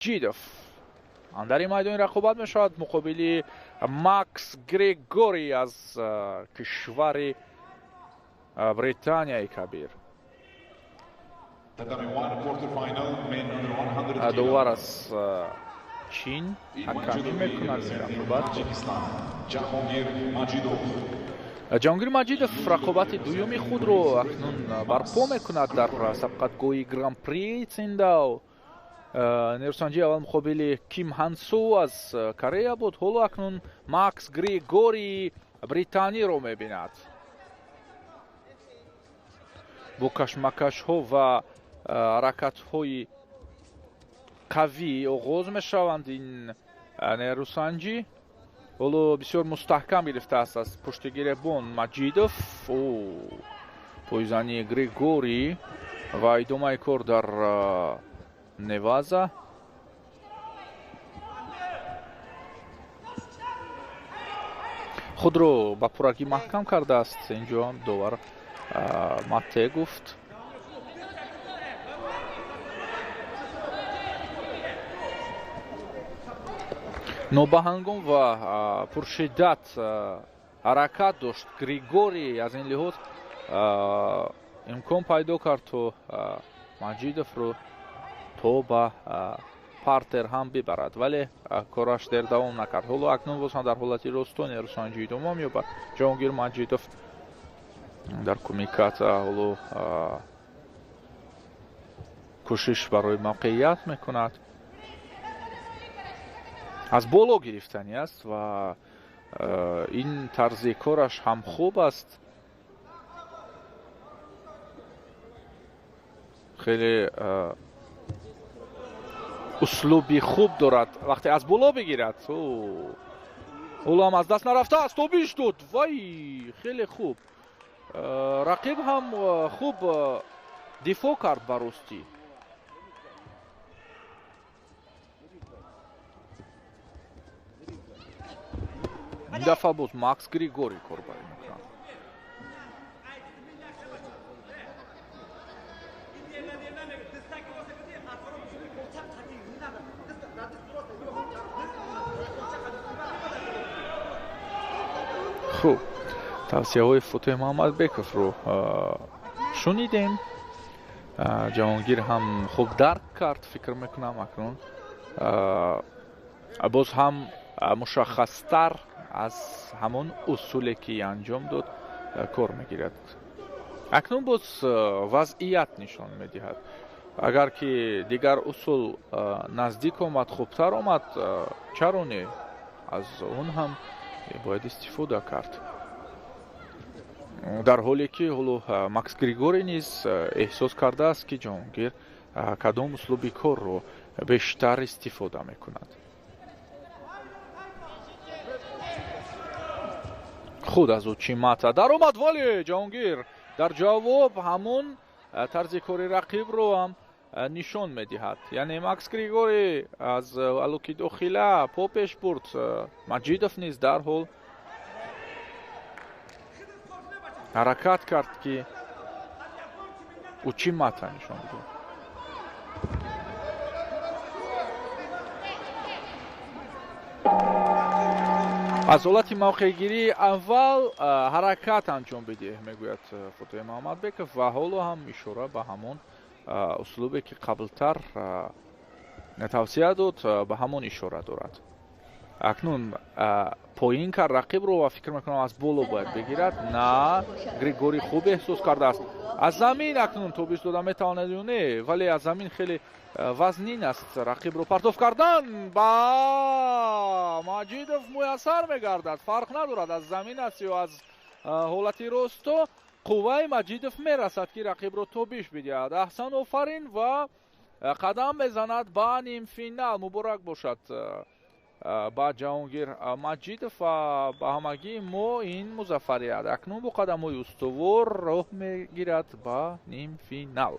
маҷидов дар ин майдони рақобат мешавад муқобили макс григори аз кишвари британияи кабир. довар аз чин ҳакамӣ мекунад ин рақобат. ҷаҳонгир маҷидов рақобати дуюми худро акнун барпо мекунад дар сабқатгоҳи гран-при циндау. нерусанҷи аввал муқобили ким ҳансу аз корея буд, ҳоло акнун макс григори британиро мебинад. бо кашмакашҳо ва ҳаракатҳои қавӣ оғоз мешаванд ин нерусанҷи. ҳоло бисёр мустаҳкам гирифтааст аз пушти гиребон маҷидов. пойзани григори ва идомаи кор дар неваза. худро ба пуррагӣ маҳкам кардааст инҷо ҳам довар матте гуфт. нобаҳангом ва пуршиддат ҳаракат дошт григори. аз ин лиҳоз имкон пайдо кард то маҷидовро то ба партер ҳам бибарад, вале кораш дер давом накард. ҳоло акнун боз ҳам дар ҳолати росто нерусанҷӣ идома меёбад. ҷаҳонгир маҷидов дар кумиката ҳоло кӯшиш барои мавқеият мекунад. аз боло гирифтанӣ аст ва ин тарзи кораш ҳам хуб аст. хеле услуби хуб дорад вақте аз боло бигирад. ҳоло ҳам аз даст нарафтааст, тобиш дод. вай хеле хуб. рақиб ҳам хуб дифоъ кард ба ростӣ. ин дафъа буд макс григори корбарӣ мекунад. хуб, тавсияҳои фотеҳ муҳаммадбековро шунидем. ҷаҳонгир ҳам хуб дарк кард, фикр мекунам акнун боз ҳам мушаххастар аз ҳамон усуле ки анҷом дод кор мегирад. акнун боз вазъият нишон медиҳад. агар ки дигар усул наздик омад, хубтар омад, чаро не, аз он ҳам бояд истифода кард. дар ҳоле ки ҳоло макс григори низ эҳсос кардааст ки ҷаҳонгир кадом услуби корро бештар истифода мекунад. худ аз учимата даромад, вале ҷаҳонгир дар ҷавоб ҳамон тарзи кори рақибро ҳам нишон медиҳад. яъне макс григори аз алоки дохила по пеш бурд. маҷидов низ дарҳол ҳаракат кард ки учимата нишон дод. аз ҳолати мавқеъгирӣ аввал ҳаракат анҷом бидеҳ, мегӯяд фотои муҳаммадбеков, ва ҳоло ҳам ишора ба ҳамон услубе ки қаблтар тавсия дод, ба ҳамон ишора дорад. акнун поин кард рақибро ва фикр мекунам аз боло бояд бигирад. на, григори хуб эҳсос кардааст. аз замин акнун тобиш дода метавонад ё не, вале аз замин хеле вазнин аст рақибро партоф кардан. ба маҷидов муяссар мегардад, фарқ надорад аз замин аст ё аз ҳолати росто. қувваи маҷидов мерасад ки рақибро тобиш бидиҳад. аҳсан, офарин, ва қадам мезанад ба нимфинал. муборак бошад ба ҷаҳонгир маҷидов ва ба ҳамагии мо ин музаффарият. акнун бо қадамҳои устувор роҳ мегирад ба нимфинал.